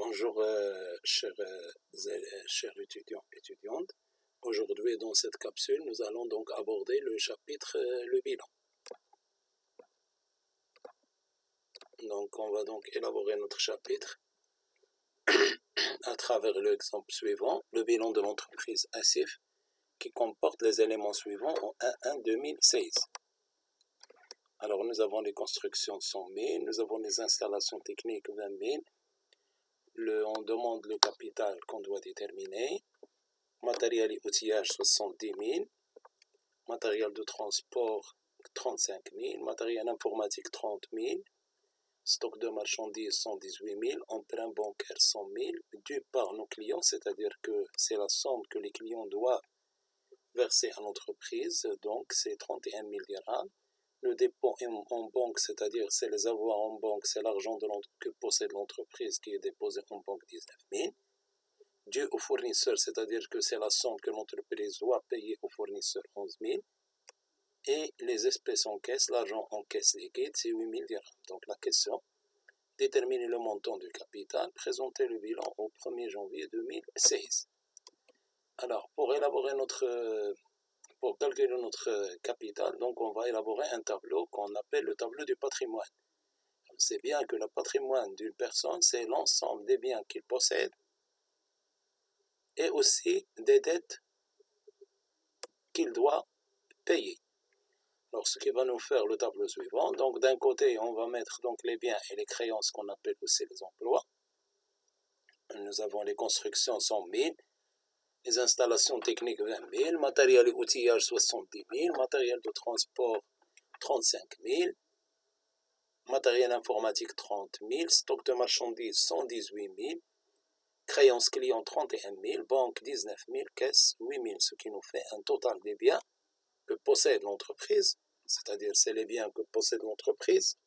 Bonjour, chers étudiants et étudiantes. Aujourd'hui, dans cette capsule, nous allons donc aborder le chapitre le bilan. Donc, on va donc élaborer notre chapitre à travers l'exemple suivant, le bilan de l'entreprise ASIF, qui comporte les éléments suivants en 1-1-2016. Alors, nous avons les constructions de 100 000, nous avons les installations techniques 20 000, on demande le capital qu'on doit déterminer, matériel et outillage 70 000, matériel de transport 35 000, matériel informatique 30 000, stock de marchandises 118 000, emprunt bancaire 100 000, dû par nos clients, c'est-à-dire que c'est la somme que les clients doivent verser à l'entreprise, donc c'est 31 000 dirhams. Le dépôt en banque, c'est-à-dire c'est les avoirs en banque, c'est l'argent que possède l'entreprise qui est déposé en banque 19 000. Dû au fournisseur, c'est-à-dire que c'est la somme que l'entreprise doit payer au fournisseur 11 000. Et les espèces en caisse, l'argent en caisse liquide, c'est 8 000 dirhams. Donc la question, déterminer le montant du capital, présenter le bilan au 1er janvier 2016. Alors, pour calculer notre capital, donc on va élaborer un tableau qu'on appelle le tableau du patrimoine. On sait bien que le patrimoine d'une personne, c'est l'ensemble des biens qu'il possède et aussi des dettes qu'il doit payer. Alors, ce qui va nous faire le tableau suivant, donc d'un côté, on va mettre donc les biens et les créances qu'on appelle aussi les emplois. Nous avons les constructions 100 000, les installations techniques 20 000, matériel et outillage 70 000, matériel de transport 35 000, matériel informatique 30 000, stock de marchandises 118 000, créances clients 31 000, banque 19 000, caisse 8 000, ce qui nous fait un total des biens que possède l'entreprise, c'est-à-dire c'est les biens que possède l'entreprise,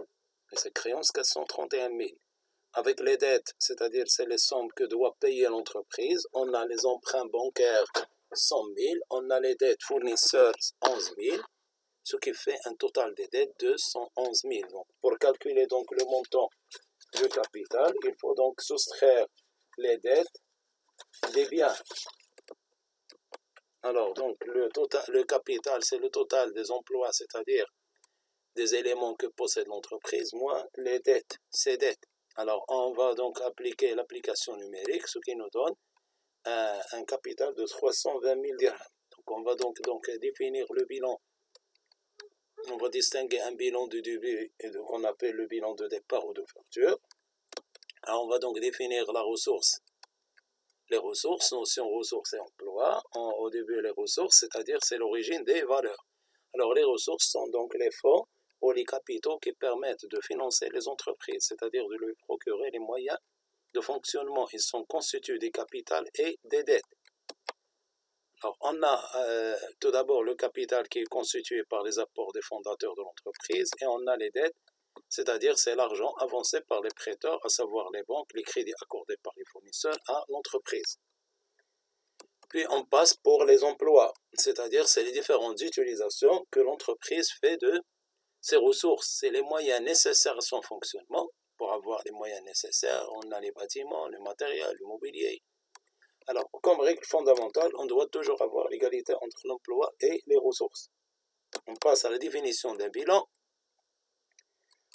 et ces créances 431 000. Avec les dettes, c'est-à-dire c'est les sommes que doit payer l'entreprise, on a les emprunts bancaires 100 000, on a les dettes fournisseurs 11 000, ce qui fait un total des dettes de 111 000. Donc, pour calculer donc le montant du capital, il faut donc soustraire les dettes des biens. Alors, donc, le capital, c'est le total des emplois, c'est-à-dire des éléments que possède l'entreprise, moins les dettes, ces dettes. Alors, on va donc appliquer l'application numérique, ce qui nous donne un capital de 320 000 dirhams. Donc, on va donc définir le bilan. On va distinguer un bilan de début qu'on appelle le bilan de départ ou d'ouverture. Alors, on va donc définir la ressource. Les ressources, notion ressources et emploi. Au début, les ressources, c'est-à-dire c'est l'origine des valeurs. Alors, les ressources sont donc les fonds ou les capitaux qui permettent de financer les entreprises, c'est-à-dire de lui procurer les moyens de fonctionnement. Ils sont constitués des capitals et des dettes. Alors, on a tout d'abord le capital qui est constitué par les apports des fondateurs de l'entreprise et on a les dettes, c'est-à-dire c'est l'argent avancé par les prêteurs, à savoir les banques, les crédits accordés par les fournisseurs à l'entreprise. Puis on passe pour les emplois, c'est-à-dire c'est les différentes utilisations que l'entreprise fait de ces ressources, c'est les moyens nécessaires à son fonctionnement. Pour avoir les moyens nécessaires, on a les bâtiments, le matériel, le mobilier. Alors, comme règle fondamentale, on doit toujours avoir l'égalité entre l'emploi et les ressources. On passe à la définition d'un bilan.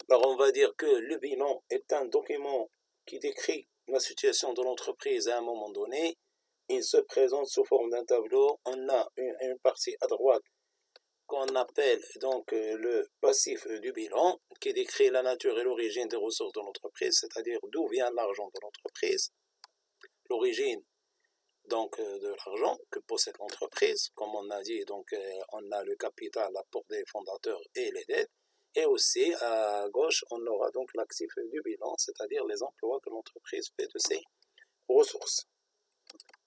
Alors, on va dire que le bilan est un document qui décrit la situation de l'entreprise à un moment donné. Il se présente sous forme d'un tableau. On a une partie à droite qu'on appelle donc le passif du bilan, qui décrit la nature et l'origine des ressources de l'entreprise, c'est-à-dire d'où vient l'argent de l'entreprise, l'origine donc de l'argent que possède l'entreprise, comme on a dit, donc on a le capital, l'apport des fondateurs et les dettes, et aussi à gauche on aura donc l'actif du bilan, c'est-à-dire les emplois que l'entreprise fait de ses ressources.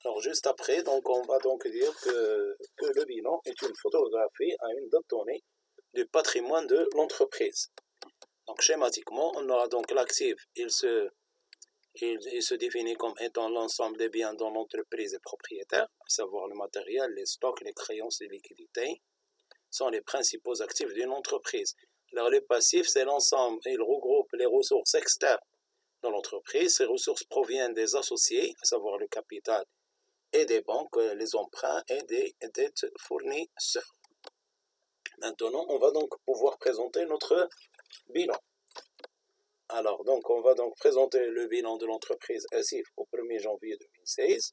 Alors juste après, donc on va donc dire que le bilan est une photographie à une date donnée du patrimoine de l'entreprise. Donc schématiquement, on aura donc l'actif, il se définit comme étant l'ensemble des biens dont l'entreprise est propriétaire, à savoir le matériel, les stocks, les créances et les liquidités, sont les principaux actifs d'une entreprise. Alors le passif, c'est l'ensemble, il regroupe les ressources externes, dans l'entreprise. Ces ressources proviennent des associés, à savoir le capital et des banques, les emprunts et des dettes fournisseurs. Maintenant, on va donc pouvoir présenter notre bilan. Alors, donc, on va donc présenter le bilan de l'entreprise SIF au 1er janvier 2016.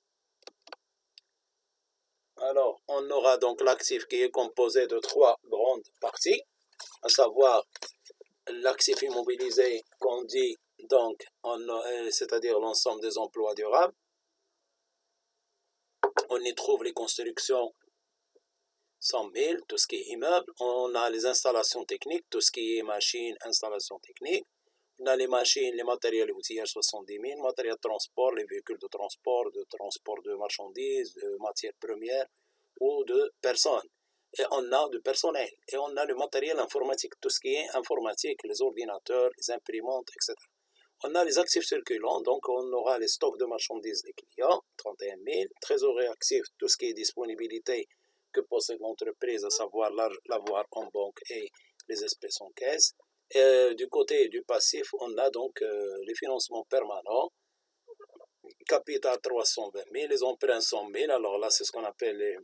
Alors, on aura donc l'actif qui est composé de 3 grandes parties, à savoir l'actif immobilisé qu'on dit donc, c'est-à-dire l'ensemble des emplois durables. On y trouve les constructions 100 000, tout ce qui est immeuble. On a les installations techniques, tout ce qui est machines, installations techniques. On a les machines, les matériels et outillages 70 000, matériel de transport, les véhicules de transport de marchandises, de matières premières ou de personnes. Et on a du personnel. Et on a le matériel informatique, tout ce qui est informatique, les ordinateurs, les imprimantes, etc. On a les actifs circulants, donc on aura les stocks de marchandises des clients, 31 000, trésorerie actif, tout ce qui est disponibilité que possède l'entreprise, à savoir l'avoir en banque et les espèces en caisse. Et du côté du passif, on a donc les financements permanents, capital 320 000, les emprunts 100 000, alors là c'est ce qu'on appelle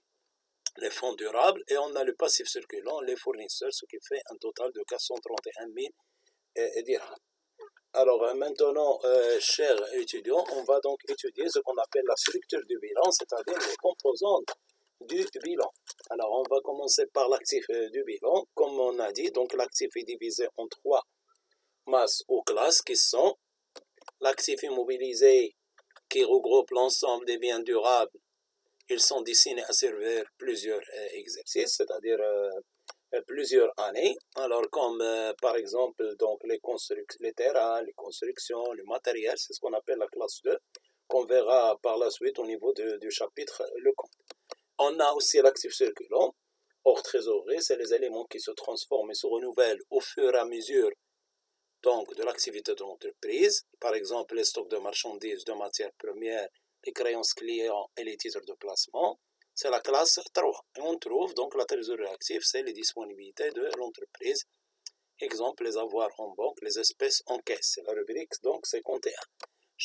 les fonds durables, et on a le passif circulant, les fournisseurs, ce qui fait un total de 431 000 dirhams. Alors maintenant, chers étudiants, on va donc étudier ce qu'on appelle la structure du bilan, c'est-à-dire les composantes du bilan. Alors on va commencer par l'actif du bilan. Comme on a dit, donc l'actif est divisé en 3 masses ou classes qui sont l'actif immobilisé qui regroupe l'ensemble des biens durables. Ils sont destinés à servir plusieurs exercices, c'est-à-dire plusieurs années. Alors comme par exemple donc les terrains, les constructions, le matériel, c'est ce qu'on appelle la classe 2, qu'on verra par la suite au niveau du chapitre le compte. On a aussi l'actif circulant, hors trésorerie, c'est les éléments qui se transforment et se renouvellent au fur et à mesure donc, de l'activité de l'entreprise, par exemple les stocks de marchandises, de matières premières, les créances clients et les titres de placement, c'est la classe 3. Et on trouve donc la trésorerie active, c'est les disponibilités de l'entreprise. Exemple, les avoirs en banque, les espèces en caisse. C'est la rubrique donc 51.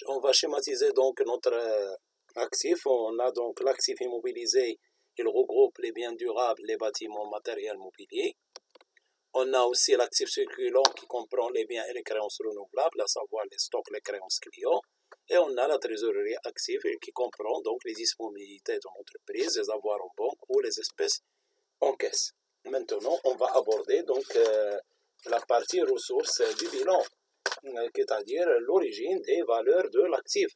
On va schématiser donc notre actif. On a donc l'actif immobilisé, il regroupe les biens durables, les bâtiments, matériels, mobilier. On a aussi l'actif circulant qui comprend les biens et les créances renouvelables, à savoir les stocks, les créances clients. Et on a la trésorerie active qui comprend donc les disponibilités de l'entreprise, les avoirs en banque ou les espèces en caisse. Maintenant, on va aborder donc la partie ressources du bilan, c'est-à-dire l'origine des valeurs de l'actif.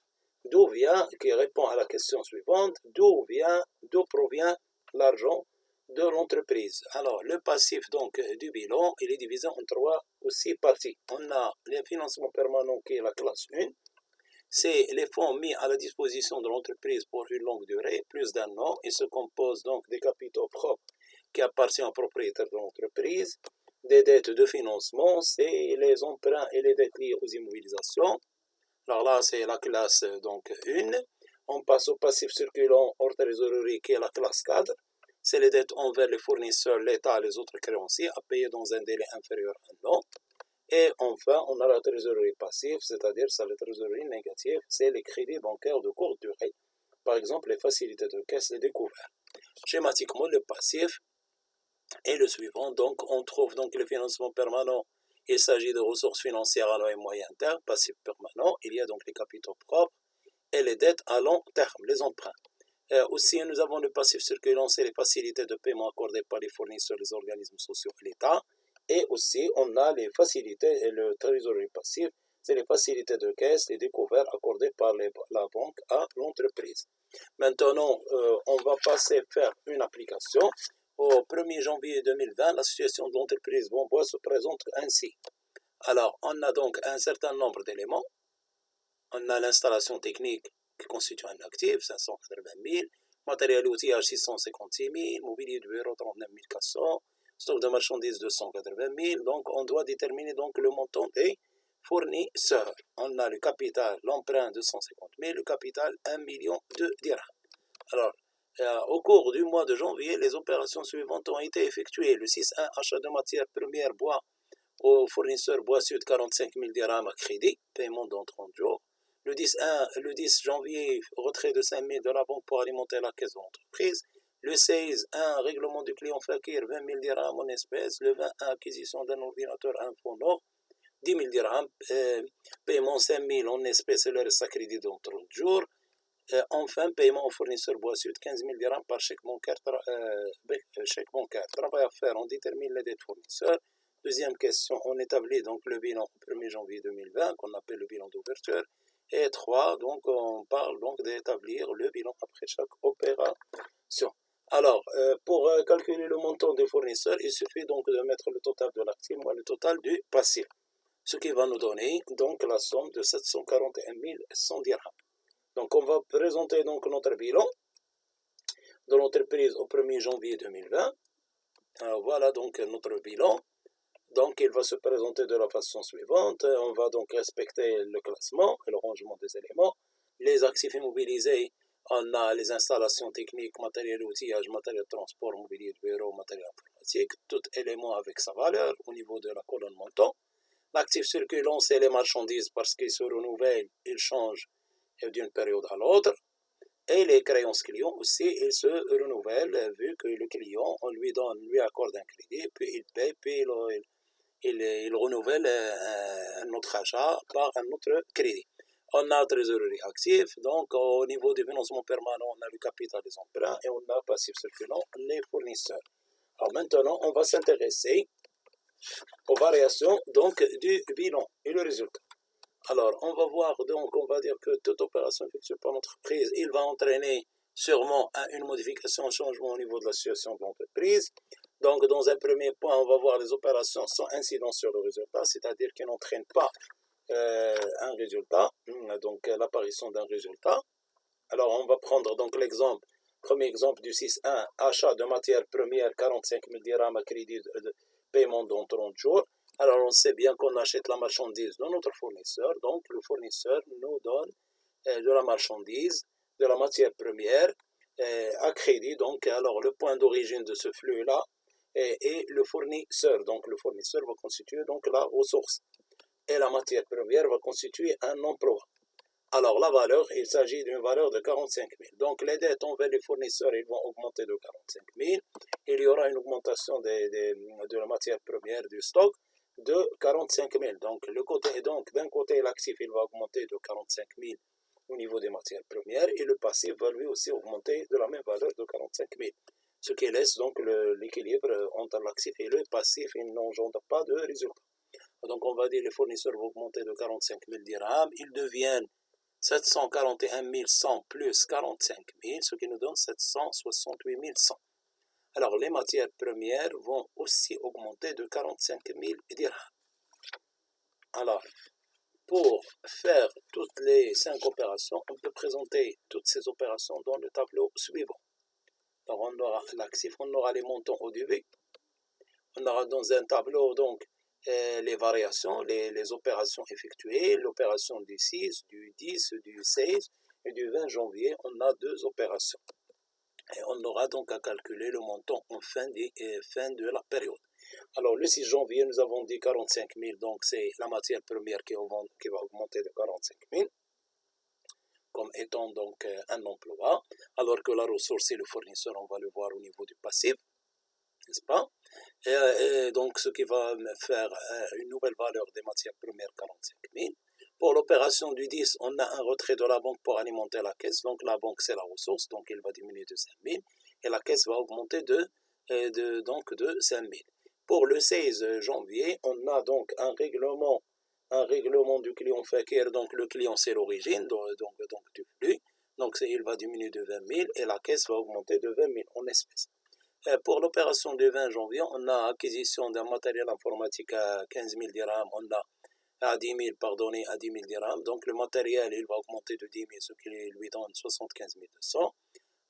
D'où vient, qui répond à la question suivante, d'où provient l'argent de l'entreprise. Alors, le passif donc du bilan, il est divisé en 3 ou 6 parties. On a les financements permanents qui est la classe 1. C'est les fonds mis à la disposition de l'entreprise pour une longue durée, plus d'un an. Il se compose donc des capitaux propres qui appartiennent aux propriétaires de l'entreprise, des dettes de financement, c'est les emprunts et les dettes liées aux immobilisations. Alors là, c'est la classe donc 1. On passe au passif circulant hors trésorerie qui est la classe 4. C'est les dettes envers les fournisseurs, l'État et les autres créanciers à payer dans un délai inférieur à un an. Et enfin, on a la trésorerie passive, c'est-à-dire la trésorerie négative, c'est les crédits bancaires de courte durée. Par exemple, les facilités de caisse et découvert. Schématiquement, le passif est le suivant. Donc, on trouve donc les financements permanents. Il s'agit de ressources financières à long et moyen terme, passifs permanents. Il y a donc les capitaux propres et les dettes à long terme, les emprunts. Aussi, nous avons le passif circulant, c'est les facilités de paiement accordées par les fournisseurs, les organismes sociaux et l'État. Et aussi, on a les facilités et le trésorerie passif, c'est les facilités de caisse et découvertes accordées par la banque à l'entreprise. Maintenant, on va passer faire une application. Au 1er janvier 2020, la situation de l'entreprise Bonbois se présente ainsi. Alors, on a donc un certain nombre d'éléments. On a l'installation technique qui constitue un actif, 580 000, matériel et outillage 656 000, mobilier de bureau 39 400, stock de marchandises 280 000. Donc, on doit déterminer donc le montant des fournisseurs. On a le capital, l'emprunt 250 000, le capital 1 million de dirhams. Alors, au cours du mois de janvier, les opérations suivantes ont été effectuées. Le 6.1, achat de matières premières bois Au fournisseur Bois Sud 45 000 dirhams à crédit, paiement dans 30 jours. Le 10 janvier, retrait de 5 000 de la banque pour alimenter la caisse de l'entreprise. Le 16, règlement du client Fakir, 20 000 dirhams en espèces. Le 20, acquisition d'un ordinateur Infonor, 10 000 dirhams. Paiement 5 000 en espèces et le reste à crédit dans 30 jours. Enfin, paiement au fournisseur Bois Sud, 15 000 dirhams par chèque bancaire. Travail à faire, on détermine les dettes fournisseurs. Deuxième question, on établit donc le bilan au 1er janvier 2020, qu'on appelle le bilan d'ouverture. Et 3, donc on parle donc d'établir le bilan après chaque opération. Alors, pour calculer le montant des fournisseurs, il suffit donc de mettre le total de l'actif moins le total du passif. Ce qui va nous donner donc la somme de 741 100 dirhams. Donc on va présenter donc notre bilan de l'entreprise au 1er janvier 2020. Alors, voilà donc notre bilan. Donc, il va se présenter de la façon suivante. On va donc respecter le classement et le rangement des éléments. Les actifs immobilisés, on a les installations techniques, matériel outillage, matériel de transport, mobilier de bureau, matériel informatique, tout élément avec sa valeur au niveau de la colonne montant. L'actif circulant, c'est les marchandises parce qu'ils se renouvellent, ils changent d'une période à l'autre. Et les créances clients aussi, ils se renouvellent vu que le client, on lui accorde un crédit, puis il paye, puis il renouvelle notre achat par un autre crédit. On a trésorerie active, donc au niveau du financement permanent, on a le capital des emprunts et on a passif circulant, les fournisseurs. Alors maintenant, on va s'intéresser aux variations donc du bilan et le résultat. Alors, on va voir, donc, on va dire que toute opération effectuée par l'entreprise, il va entraîner sûrement une modification, un changement au niveau de la situation de l'entreprise. Donc, dans un premier point, on va voir les opérations sans incidence sur le résultat, c'est-à-dire qui n'entraînent pas un résultat, donc l'apparition d'un résultat. Alors, on va prendre donc l'exemple, premier exemple du 6.1, achat de matières premières, 45 000 dirhams à crédit de paiement dans 30 jours. Alors, on sait bien qu'on achète la marchandise de notre fournisseur, donc le fournisseur nous donne de la marchandise, de la matière première à crédit. Donc, alors, le point d'origine de ce flux-là est le fournisseur. Donc, le fournisseur va constituer donc la ressource. Et la matière première va constituer un emploi. Alors, la valeur, il s'agit d'une valeur de 45 000. Donc, les dettes envers les fournisseurs, ils vont augmenter de 45 000. Il y aura une augmentation de la matière première du stock de 45 000. Donc, d'un côté, l'actif, il va augmenter de 45 000 au niveau des matières premières et le passif va lui aussi augmenter de la même valeur de 45 000. Ce qui laisse donc l'équilibre entre l'actif et le passif, il n'engendre pas de résultat. Donc, on va dire que les fournisseurs vont augmenter de 45 000 dirhams. Ils deviennent 741 100 plus 45 000, ce qui nous donne 768 100. Alors, les matières premières vont aussi augmenter de 45 000 dirhams. Alors, pour faire toutes les 5 opérations, on peut présenter toutes ces opérations dans le tableau suivant. Alors, on aura l'actif, on aura les montants au début. On aura dans un tableau, donc, les variations, les opérations effectuées, l'opération du 6, du 10, du 16 et du 20 janvier, on a 2 opérations. Et on aura donc à calculer le montant en fin de la période. Alors, le 6 janvier, nous avons dit 45 000, donc c'est la matière première qui va augmenter de 45 000, comme étant donc un emploi, alors que la ressource et le fournisseur, on va le voir au niveau du passif, n'est-ce pas? Et donc, ce qui va faire une nouvelle valeur des matières premières, 45 000. Pour l'opération du 10, on a un retrait de la banque pour alimenter la caisse. Donc, la banque, c'est la ressource, donc il va diminuer de 5 000. Et la caisse va augmenter de 5 000. Pour le 16 janvier, on a donc un règlement du client Fakir. Donc, le client, c'est l'origine du flux. Donc, il va diminuer de 20 000 et la caisse va augmenter de 20 000 en espèces. Pour l'opération du 20 janvier, on a acquisition d'un matériel informatique à 15 000 dirhams, on a à 10 000 dirhams. Donc le matériel, il va augmenter de 10 000, ce qui lui donne 75 200,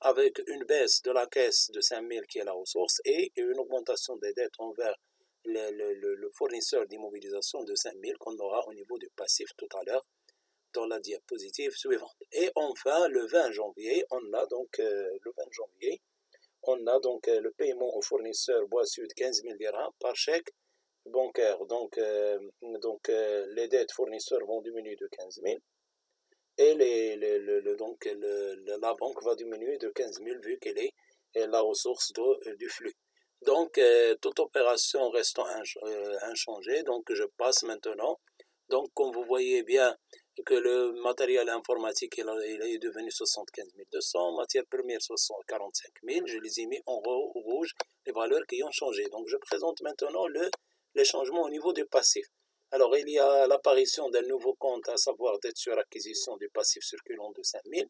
avec une baisse de la caisse de 5 000 qui est la ressource et une augmentation des dettes envers le fournisseur d'immobilisation de 5 000 qu'on aura au niveau du passif tout à l'heure dans la diapositive suivante. Et enfin, le 20 janvier, on a donc le paiement au fournisseur Bois Sud 15 000 dirhams par chèque bancaire, les dettes fournisseurs vont diminuer de 15 000 et la banque va diminuer de 15 000 vu qu'elle est la ressource du flux. Donc, toute opération restant inchangée, donc je passe maintenant. Donc, comme vous voyez bien que le matériel informatique il est devenu 75 200, matières premières 45 000, je les ai mis en rouge, les valeurs qui ont changé. Donc, je présente maintenant les changements au niveau du passif. Alors, il y a l'apparition d'un nouveau compte, à savoir dette sur acquisition du passif circulant de 5 000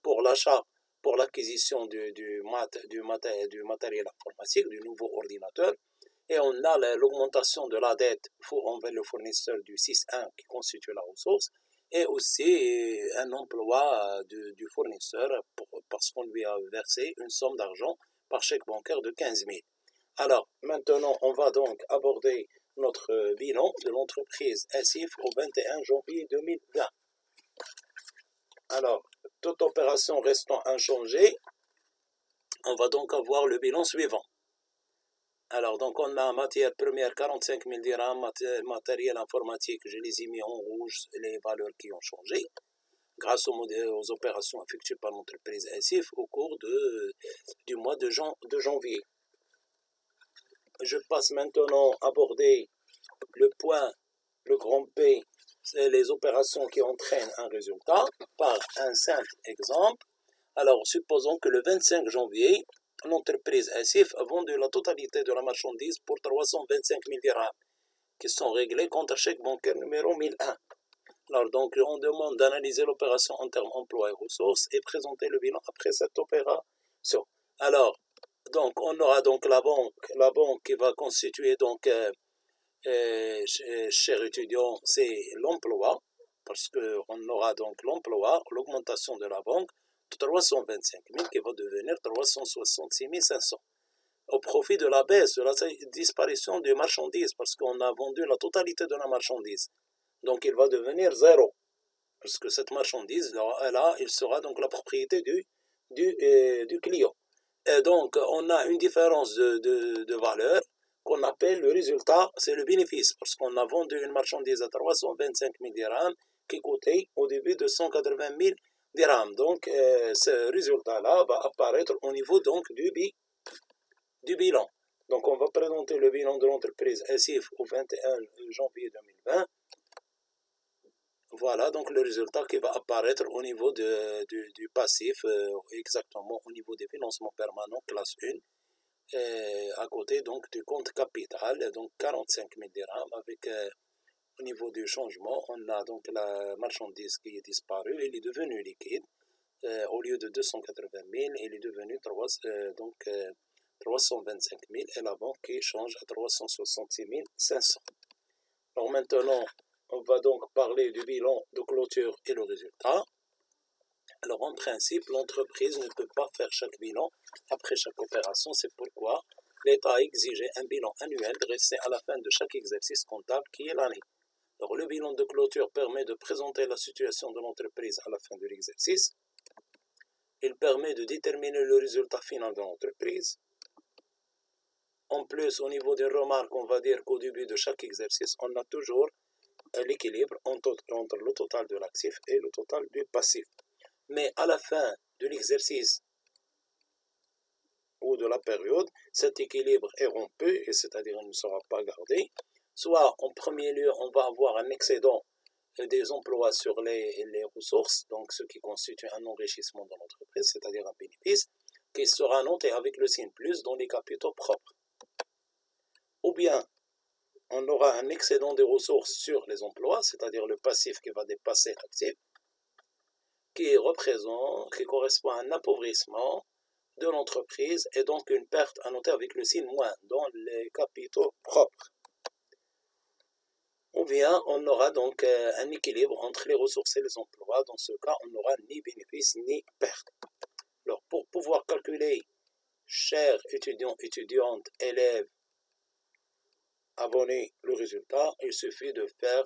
pour l'achat, pour l'acquisition du matériel informatique, du nouveau ordinateur. Et on a l'augmentation de la dette envers le fournisseur du 6.1 qui constitue la ressource, et aussi un emploi du fournisseur parce qu'on lui a versé une somme d'argent par chèque bancaire de 15 000. Alors, maintenant, on va donc aborder notre bilan de l'entreprise SIF au 21 janvier 2020. Alors, toute opération restant inchangée, on va donc avoir le bilan suivant. Alors, donc, on a matière première 45 000 dirhams, matériel informatique, je les ai mis en rouge, les valeurs qui ont changé, grâce aux opérations effectuées par l'entreprise SIF au cours du mois de janvier. Je passe maintenant à aborder le point, le grand P, c'est les opérations qui entraînent un résultat par un simple exemple. Alors, supposons que le 25 janvier, l'entreprise SIF a vendu la totalité de la marchandise pour 325 000 dirhams, qui sont réglés contre chèque bancaire numéro 1001. Alors, donc, on demande d'analyser l'opération en termes emploi et ressources et présenter le bilan après cette opération. Alors, donc, on aura donc la banque qui va constituer donc chers étudiants, c'est l'emploi, parce qu'on aura donc l'emploi, l'augmentation de la banque de 325 000 qui va devenir 366 500, au profit de la baisse, de la disparition des marchandises, parce qu'on a vendu la totalité de la marchandise. Donc il va devenir zéro, parce que cette marchandise, là, il sera donc la propriété du client. Et donc on a une différence de valeur, qu'on appelle le résultat, c'est le bénéfice, parce qu'on a vendu une marchandise à 325 000 dirhams qui coûtait au début de 180 000 dirhams. Donc, ce résultat-là va apparaître au niveau donc du bilan. Donc, on va présenter le bilan de l'entreprise SIF au 21 janvier 2020. Voilà donc le résultat qui va apparaître au niveau du passif, exactement au niveau des financements permanents, classe 1. À côté donc du compte capital, donc 45 000 dirhams, avec au niveau du changement, on a donc la marchandise qui est disparue, elle est devenue liquide, au lieu de 280 000, elle est devenue 325 000, et la banque qui change à 366 500. Alors maintenant, on va donc parler du bilan de clôture et le résultat. Alors en principe, l'entreprise ne peut pas faire chaque bilan après chaque opération, c'est pourquoi l'État a exigé un bilan annuel dressé à la fin de chaque exercice comptable qui est l'année. Alors le bilan de clôture permet de présenter la situation de l'entreprise à la fin de l'exercice. Il permet de déterminer le résultat final de l'entreprise. En plus, au niveau des remarques, on va dire qu'au début de chaque exercice, on a toujours l'équilibre entre le total de l'actif et le total du passif. Mais à la fin de l'exercice ou de la période, cet équilibre est rompu, et c'est-à-dire il ne sera pas gardé. Soit en premier lieu, on va avoir un excédent des emplois sur les ressources, donc ce qui constitue un enrichissement de l'entreprise, c'est-à-dire un bénéfice, qui sera noté avec le signe plus dans les capitaux propres. Ou bien, on aura un excédent des ressources sur les emplois, c'est-à-dire le passif qui va dépasser l'actif, qui correspond à un appauvrissement de l'entreprise et donc une perte à noter avec le signe moins dans les capitaux propres. Ou bien on aura donc un équilibre entre les ressources et les emplois. Dans ce cas, on n'aura ni bénéfice ni perte. Alors pour pouvoir calculer, chers étudiants, étudiantes, élèves, abonnés, le résultat, il suffit de faire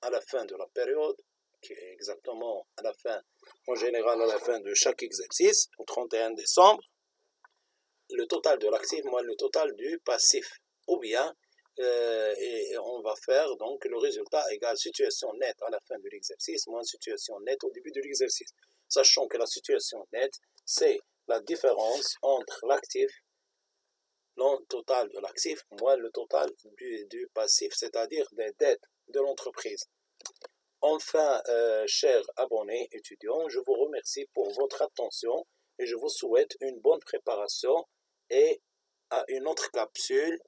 à la fin de la période, qui est exactement à la fin, en général à la fin de chaque exercice, au 31 décembre, le total de l'actif moins le total du passif. Ou bien et on va faire donc le résultat égale situation nette à la fin de l'exercice moins situation nette au début de l'exercice. Sachant que la situation nette, c'est la différence entre l'actif, le total de l'actif, moins le total du passif, c'est-à-dire des dettes de l'entreprise. Enfin, chers abonnés étudiants, je vous remercie pour votre attention et je vous souhaite une bonne préparation et à une autre capsule